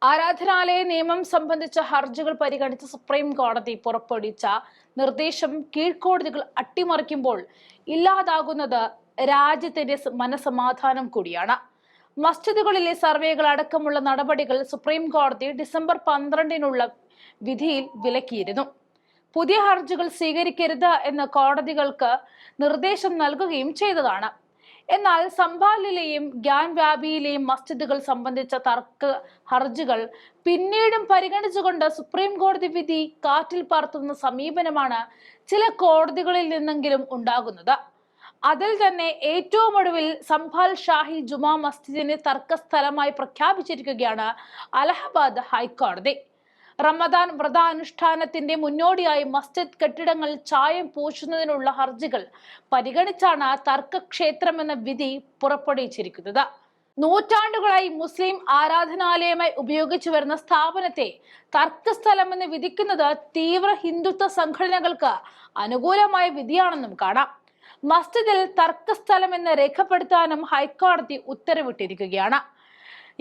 ആരാധനാലയ നിയമം സംബന്ധിച്ച ഹർജികൾ പരിഗണിച്ച് സുപ്രീം കോടതി പുറപ്പെടുവിച്ച നിർദ്ദേശം കീഴ്ക്കോടതികൾ അട്ടിമറിക്കുമ്പോൾ ഇല്ലാതാകുന്നത് രാജ്യത്തിന്റെ മനസമാധാനം കൂടിയാണ്. മസ്ജിദുകളിലെ സർവേകൾ അടക്കമുള്ള നടപടികൾ സുപ്രീം കോടതി ഡിസംബർ 12 വിധിയിൽ വിലക്കിയിരുന്നു. പുതിയ ഹർജികൾ സ്വീകരിക്കരുത് എന്ന് കോടതികൾക്ക് നിർദ്ദേശം നൽകുകയും ചെയ്തതാണ്. എന്നാൽ സംഭാലിലെയും ഗ്യാൻവാബിയിലെയും മസ്ജിദുകൾ സംബന്ധിച്ച തർക്ക ഹർജികൾ പിന്നീടും പരിഗണിച്ചുകൊണ്ട് സുപ്രീം കോടതി വിധി കാറ്റിൽ പറത്തുന്ന സമീപനമാണ് ചില കോടതികളിൽ നിന്നെങ്കിലും ഉണ്ടാകുന്നത്. അതിൽ തന്നെ ഏറ്റവും ഒടുവിൽ സംഭാൽ ഷാഹി ജുമാ മസ്ജിദിനെ തർക്കസ്ഥലമായി പ്രഖ്യാപിച്ചിരിക്കുകയാണ് അലഹബാദ് ഹൈക്കോടതി. റമദാൻ വ്രതാനുഷ്ഠാനത്തിന്റെ മുന്നോടിയായി മസ്ജിദ് കെട്ടിടങ്ങളിൽ ചായം പൂശുന്നതിനുള്ള ഹർജികൾ പരിഗണിച്ചാണ് തർക്കക്ഷേത്രമെന്ന വിധി പുറപ്പെടുവിച്ചിരിക്കുന്നത്. നൂറ്റാണ്ടുകളായി മുസ്ലിം ആരാധനാലയമായി ഉപയോഗിച്ചു വരുന്ന സ്ഥാപനത്തെ തർക്കസ്ഥലമെന്ന് വിധിക്കുന്നത് തീവ്ര ഹിന്ദുത്വ സംഘടനകൾക്ക് അനുകൂലമായ വിധിയാണെന്നും കാണാം. മസ്ജിദിൽ തർക്കസ്ഥലമെന്ന് രേഖപ്പെടുത്താനും ഹൈക്കോടതി ഉത്തരവിട്ടിരിക്കുകയാണ്.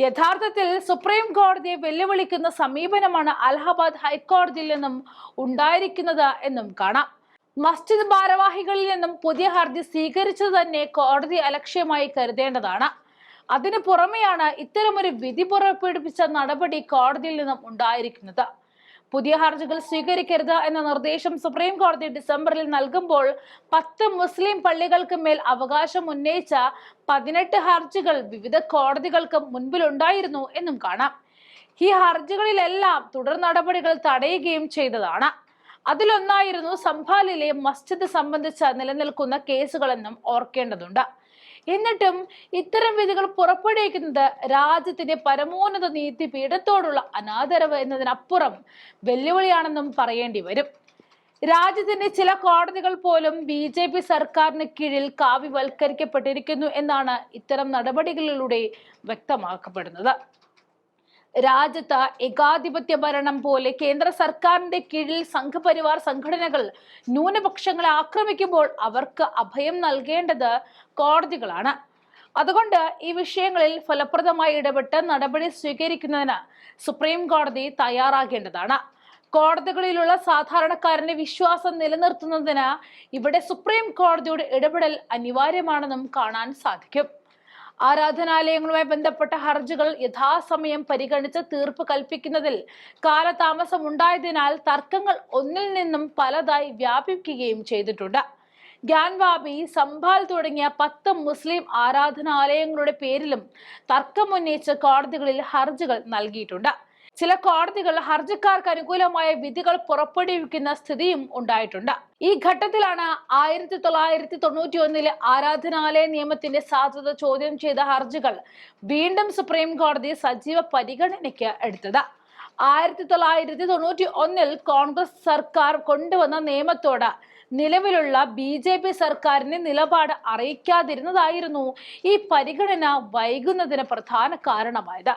യഥാർത്ഥത്തിൽ സുപ്രീം കോടതിയെ വെല്ലുവിളിക്കുന്ന സമീപനമാണ് അലഹബാദ് ഹൈക്കോടതിയിൽ നിന്നും ഉണ്ടായിരിക്കുന്നത് എന്നും കാണാം. മസ്ജിദ് ഭാരവാഹികളിൽ നിന്നും പുതിയ ഹർജി സ്വീകരിച്ചത് തന്നെ കോടതി അലക്ഷ്യമായി കരുതേണ്ടതാണ്. അതിനു പുറമെയാണ് ഇത്തരമൊരു വിധി പുറപ്പെടുവിച്ച നടപടി കോടതിയിൽ നിന്നും ഉണ്ടായിരിക്കുന്നത്. പുതിയ ഹർജികൾ സ്വീകരിക്കരുത് എന്ന നിർദ്ദേശം സുപ്രീം കോടതി ഡിസംബറിൽ നൽകുമ്പോൾ 10 മുസ്ലിം പള്ളികൾക്ക് മേൽ അവകാശം ഉന്നയിച്ച 18 ഹർജികൾ വിവിധ കോടതികൾക്ക് മുൻപിലുണ്ടായിരുന്നു എന്നും കാണാം. ഈ ഹർജികളിലെല്ലാം തുടർ നടപടികൾ തടയുകയും ചെയ്തതാണ്. അതിലൊന്നായിരുന്നു സംഭാലിലെ മസ്ജിദ് സംബന്ധിച്ച് നിലനിൽക്കുന്ന കേസുകളെന്നും ഓർക്കേണ്ടതുണ്ട്. എന്നിട്ടും ഇത്തരം വിധികൾ പുറപ്പെടുവിക്കുന്നത് രാജ്യത്തിന്റെ പരമോന്നത നീതിപീഠത്തോടുള്ള അനാദരവ് എന്നതിനപ്പുറം വെല്ലുവിളിയാണെന്നും പറയേണ്ടി വരും. രാജ്യത്തിന്റെ ചില കോടതികൾ പോലും BJP സർക്കാരിന് കീഴിൽ കാവ്യവൽക്കരിക്കപ്പെട്ടിരിക്കുന്നു എന്നാണ് ഇത്തരം നടപടികളിലൂടെ വ്യക്തമാക്കപ്പെടുന്നത്. രാജ്യത്ത് ഏകാധിപത്യ ഭരണം പോലെ കേന്ദ്ര സർക്കാരിന്റെ കീഴിൽ സംഘപരിവാർ സംഘടനകൾ ന്യൂനപക്ഷങ്ങളെ ആക്രമിക്കുമ്പോൾ അവർക്ക് അഭയം നൽകേണ്ടത് കോടതികളാണ്. അതുകൊണ്ട് ഈ വിഷയങ്ങളിൽ ഫലപ്രദമായി ഇടപെട്ട് നടപടി സ്വീകരിക്കുന്നതിന് സുപ്രീം കോടതി തയ്യാറാകേണ്ടതാണ്. കോടതികളിലുള്ള സാധാരണക്കാരന്റെ വിശ്വാസം നിലനിർത്തുന്നതിന് ഇവിടെ സുപ്രീം കോടതിയുടെ ഇടപെടൽ അനിവാര്യമാണെന്നും കാണാൻ സാധിക്കും. ആരാധനാലയങ്ങളുമായി ബന്ധപ്പെട്ട ഹർജികൾ യഥാസമയം പരിഗണിച്ച് തീർപ്പ് കൽപ്പിക്കുന്നതിൽ കാലതാമസം ഉണ്ടായതിനാൽ തർക്കങ്ങൾ ഒന്നിൽ നിന്നും പലതായി വ്യാപിക്കുകയും ചെയ്തിട്ടുണ്ട്. ഗ്യാൻവാബി, സംഭാൽ തുടങ്ങിയ 10 മുസ്ലിം ആരാധനാലയങ്ങളുടെ പേരിലും തർക്കമുന്നയിച്ച് കോടതികളിൽ ഹർജികൾ നൽകിയിട്ടുണ്ട്. ചില കോടതികൾ ഹർജിക്കാർക്ക് അനുകൂലമായ വിധികൾ പുറപ്പെടുവിക്കുന്ന സ്ഥിതിയും ഉണ്ടായിട്ടുണ്ട്. ഈ ഘട്ടത്തിലാണ് 1991 ആരാധനാലയ നിയമത്തിന്റെ സാധുത ചോദ്യം ചെയ്ത ഹർജികൾ വീണ്ടും സുപ്രീം കോടതി സജീവ പരിഗണനയ്ക്ക് എടുത്തത്. 1991 കോൺഗ്രസ് സർക്കാർ കൊണ്ടുവന്ന നിയമത്തോട് നിലവിലുള്ള BJP സർക്കാരിന്റെ നിലപാട് അറിയിക്കാതിരുന്നതായിരുന്നു ഈ പരിഗണന വൈകുന്നതിന് പ്രധാന കാരണമായത്.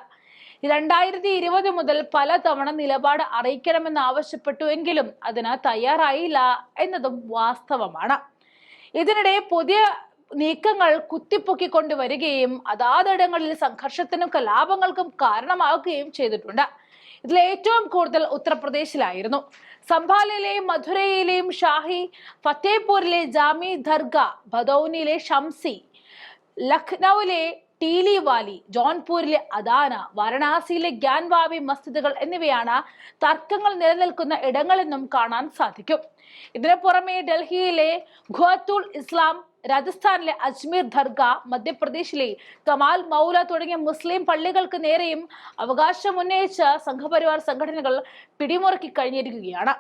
2020 മുതൽ പലതവണ നിലപാട് അറിയിക്കണമെന്ന് ആവശ്യപ്പെട്ടുവെങ്കിലും അതിന് തയ്യാറായില്ല എന്നതും വാസ്തവമാണ്. ഇതിനിടെ പുതിയ നീക്കങ്ങൾ കുത്തിപ്പൊക്കിക്കൊണ്ടുവരികയും അതാതിടങ്ങളിൽ സംഘർഷത്തിനും കലാപങ്ങൾക്കും കാരണമാവുകയും ചെയ്തിട്ടുണ്ട്. ഇതിൽ ഏറ്റവും കൂടുതൽ ഉത്തർപ്രദേശിലായിരുന്നു. സംഭാലിലെയും മധുരയിലെയും ഷാഹി, ഫത്തേപൂരിലെ ജാമി ദർഗ, ഭദൌനിലെ ഷംസി, ലഖ്നൌവിലെ ടീലിവാലി, ജോൺപൂരിലെ അദാന, വാരണാസിയിലെ ഗ്യാൻവാബി മസ്ജിദുകൾ എന്നിവയാണ് തർക്കങ്ങൾ നിലനിൽക്കുന്ന ഇടങ്ങളെന്നും കാണാൻ സാധിക്കും. ഇതിനു പുറമെ ഡൽഹിയിലെ ഖുവത്തുൽ ഇസ്ലാം, രാജസ്ഥാനിലെ അജ്മീർ ദർഗ, മധ്യപ്രദേശിലെ കമാൽ മൗല തുടങ്ങിയ മുസ്ലിം പള്ളികൾക്ക് നേരെയും അവകാശം ഉന്നയിച്ച സംഘപരിവാർ സംഘടനകൾ പിടിമുറുക്കി കഴിഞ്ഞിരിക്കുകയാണ്.